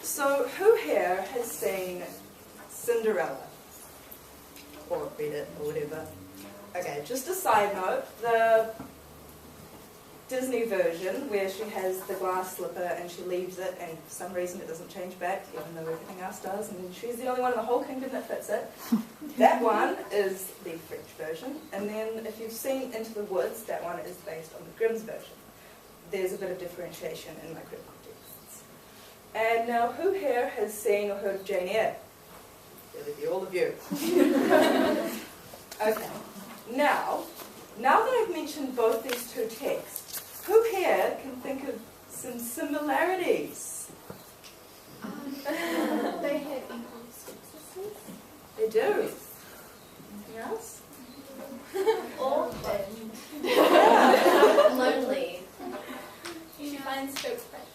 So who here has seen Cinderella? Or read it, or whatever. Okay, just a side note, the Disney version where she has the glass slipper and she leaves it and for some reason it doesn't change back even though everything else does and she's the only one in the whole kingdom that fits it. That one is the French version, and then if you've seen Into the Woods, that one is based on the Grimm's version. There's a bit of differentiation in my critical texts. And now who here has seen or heard of Jane Eyre? All of you. Okay. Now that I've mentioned both these two texts, who here can think of some similarities? They have equal stepsisters. They do. Anything else? Orphan. Lonely. She finds folks friends.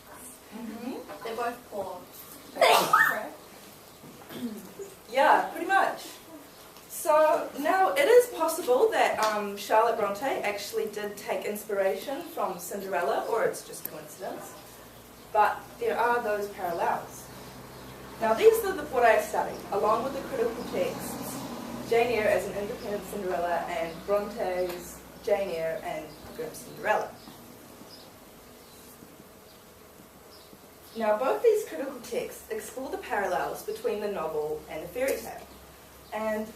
Mm-hmm. They're both poor. Yeah, pretty much. So now it is possible that Charlotte Bronte actually did take inspiration from Cinderella, or it's just coincidence. But there are those parallels. Now these are what I studied, along with the critical texts, Jane Eyre as an independent Cinderella and Bronte's Jane Eyre and Grimm's Cinderella. Now both these critical texts explore the parallels between the novel and the fairy tale, and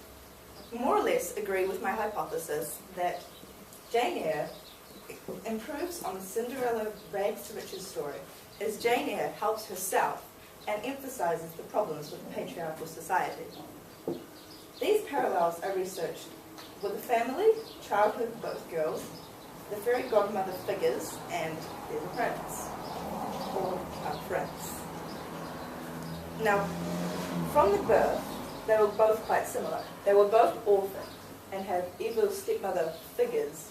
more or less agree with my hypothesis that Jane Eyre improves on the Cinderella rags to riches story as Jane Eyre helps herself and emphasizes the problems with the patriarchal society. These parallels are researched with the family, childhood of both girls, the fairy godmother figures, and there's a prince, or a prince. Now, from the birth, they were both quite similar. They were both orphaned and have evil stepmother figures.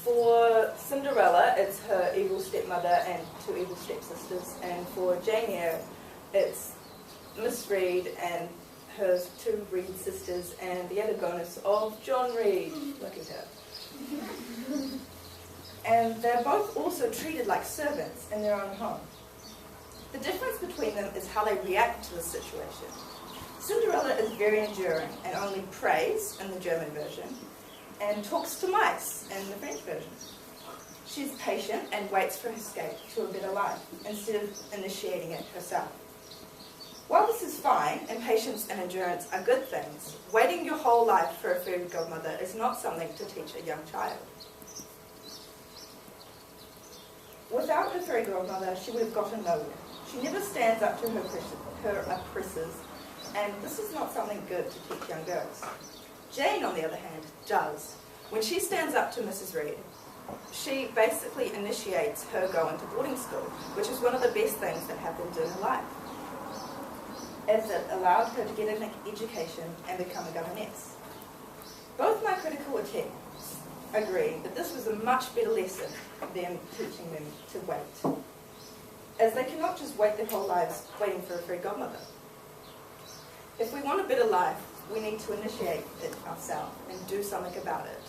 For Cinderella, it's her evil stepmother and two evil stepsisters, and for Jane Eyre, it's Miss Reed and her two Reed sisters and the antagonist of John Reed. Look at her. And they're both also treated like servants in their own home. The difference between them is how they react to the situation. Cinderella is very enduring and only prays in the German version and talks to mice in the French version. She's patient and waits for her escape to a better life instead of initiating it herself. While this is fine, and patience and endurance are good things, waiting your whole life for a fairy godmother is not something to teach a young child. Without her fairy godmother, she would have gotten nowhere. She never stands up to her oppressors, and this is not something good to teach young girls. Jane, on the other hand, does. When she stands up to Mrs. Reed, she basically initiates her going to boarding school, which is one of the best things that happened in her life, as it allowed her to get an education and become a governess. Both my critical attempts agree that this was a much better lesson than teaching them to wait, as they cannot just wait their whole lives waiting for a fairy godmother. If we want a better life, we need to initiate it ourselves and do something about it.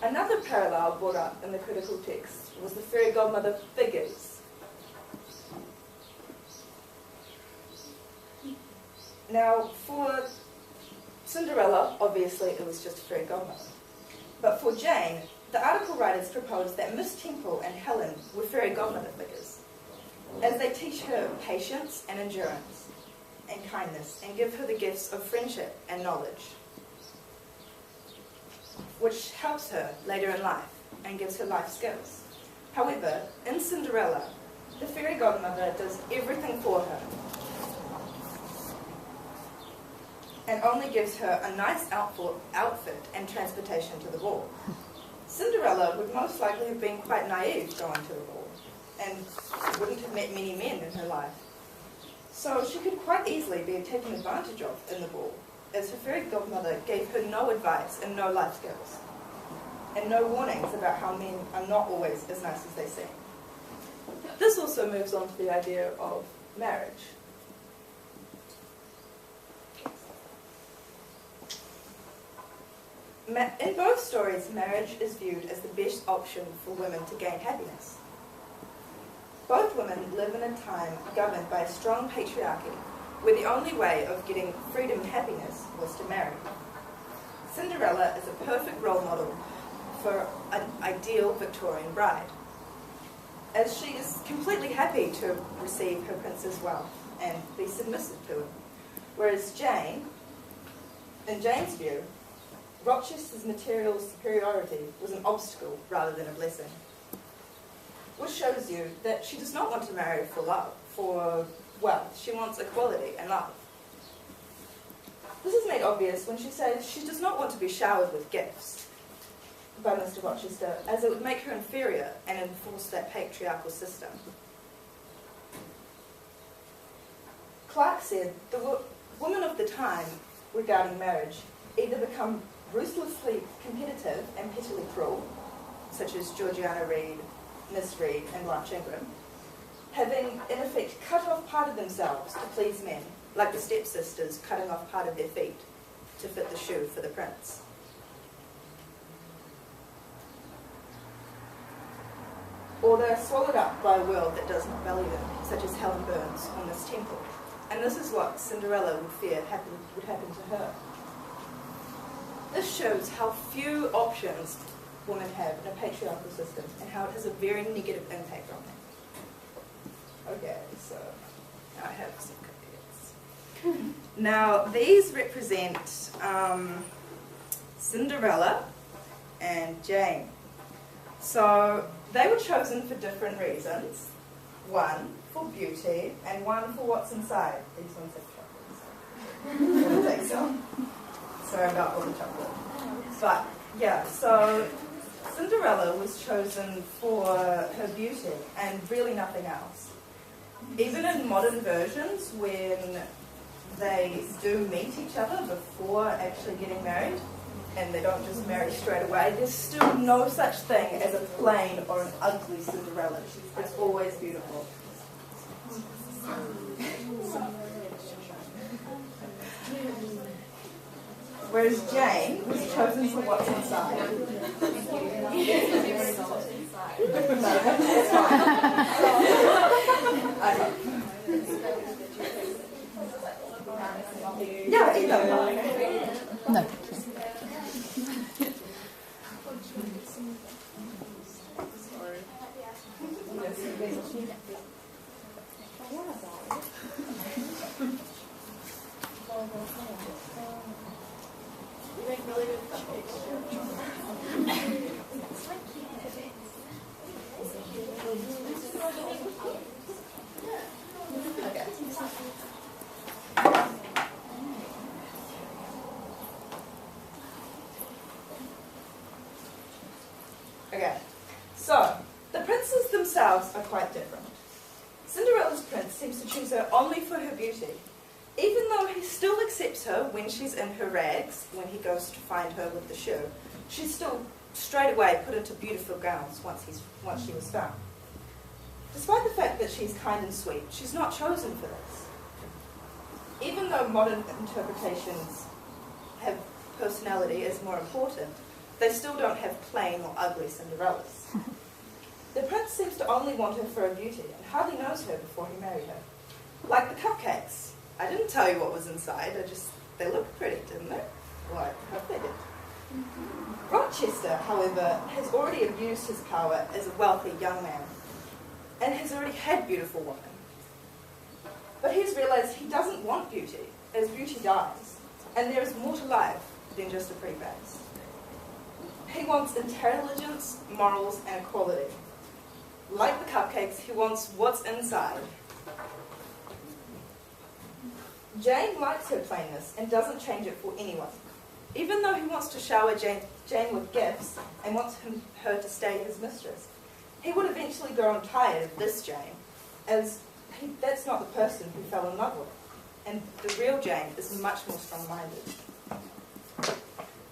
Another parallel brought up in the critical text was the fairy godmother figures. Now, for Cinderella, obviously it was just a fairy godmother. But for Jane, the article writers proposed that Miss Temple and Helen were fairy godmother figures, as they teach her patience and endurance and kindness, and give her the gifts of friendship and knowledge, which helps her later in life and gives her life skills. However, in Cinderella, the fairy godmother does everything for her and only gives her a nice outfit and transportation to the ball. Cinderella would most likely have been quite naive going to the ball and wouldn't have met many men in her life. So she could quite easily be taken advantage of in the ball, as her fairy godmother gave her no advice and no life skills, and no warnings about how men are not always as nice as they seem. This also moves on to the idea of marriage. In both stories, marriage is viewed as the best option for women to gain happiness. Both women live in a time governed by a strong patriarchy, where the only way of getting freedom and happiness was to marry. Cinderella is a perfect role model for an ideal Victorian bride, as she is completely happy to receive her prince's wealth and be submissive to him. Whereas Jane, in Jane's view, Rochester's material superiority was an obstacle rather than a blessing, which shows you that she does not want to marry for love, for wealth. She wants equality and love. This is made obvious when she says she does not want to be showered with gifts by Mr. Rochester, as it would make her inferior and enforce that patriarchal system. Clark said the women of the time regarding marriage either become ruthlessly competitive and pettily cruel, such as Georgiana Reed, Miss Reed, and Blanche Ingram, having in effect cut off part of themselves to please men, like the stepsisters cutting off part of their feet to fit the shoe for the prince. Or they are swallowed up by a world that does not value them, such as Helen Burns or Miss Temple. And this is what Cinderella would fear would happen to her. This shows how few options women have in a patriarchal system and how it has a very negative impact on them. Okay, so now I have some cookies. Now these represent Cinderella and Jane. So they were chosen for different reasons. One for beauty and one for what's inside. These ones have chocolate inside. I'm going to take some. Sorry about all the chocolate. But yeah, so Cinderella was chosen for her beauty and really nothing else. Even in modern versions, when they do meet each other before actually getting married, and they don't just marry straight away, there's still no such thing as a plain or an ugly Cinderella. It's always beautiful. Whereas Jane was chosen for what's inside. Yeah, eat them. No. You make really good cupcakes. Okay, so the princes themselves are quite different. Cinderella's prince seems to choose her only for her beauty, even though he still accepts her when she's in her rags, when he goes to find her with the shoe. She's still straight away put into beautiful gowns once she was found. Despite the fact that she's kind and sweet, she's not chosen for this. Even though modern interpretations have personality as more important, they still don't have plain or ugly Cinderellas. The prince seems to only want her for her beauty and hardly knows her before he married her. Like the cupcakes. I didn't tell you what was inside, they looked pretty, didn't they? Well, I hope they did. Rochester, however, has already abused his power as a wealthy young man and has already had beautiful women. But he's realised he doesn't want beauty, as beauty dies, and there is more to life than just a pretty face. He wants intelligence, morals, and equality. Like the cupcakes, he wants what's inside. Jane likes her plainness and doesn't change it for anyone. Even though he wants to shower Jane with gifts and wants her to stay his mistress, he would eventually grow tired of this Jane, as that's not the person who fell in love with. And the real Jane is much more strong-minded.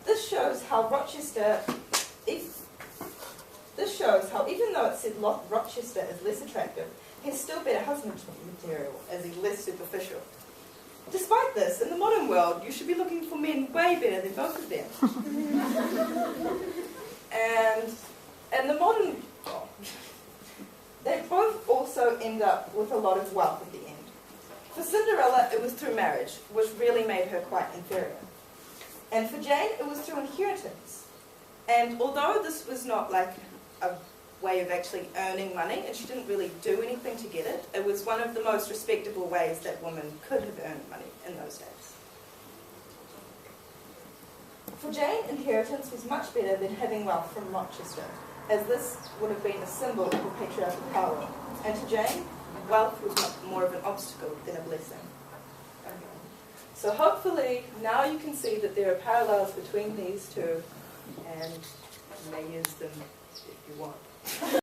This shows how even though it said Rochester is less attractive, he's still better husband material, as he's less superficial. Despite this, in the modern world, you should be looking for men way better than both of them. And the they both also end up with a lot of wealth at the end. For Cinderella, it was through marriage, which really made her quite inferior. And for Jane, it was through inheritance. And although this was not like a way of actually earning money, and she didn't really do anything to get it, it was one of the most respectable ways that women could have earned money in those days. For Jane, inheritance was much better than having wealth from Rochester, as this would have been a symbol of patriarchal power. And to Jane, wealth was more of an obstacle than a blessing. So hopefully now you can see that there are parallels between these two, and you may use them if you want.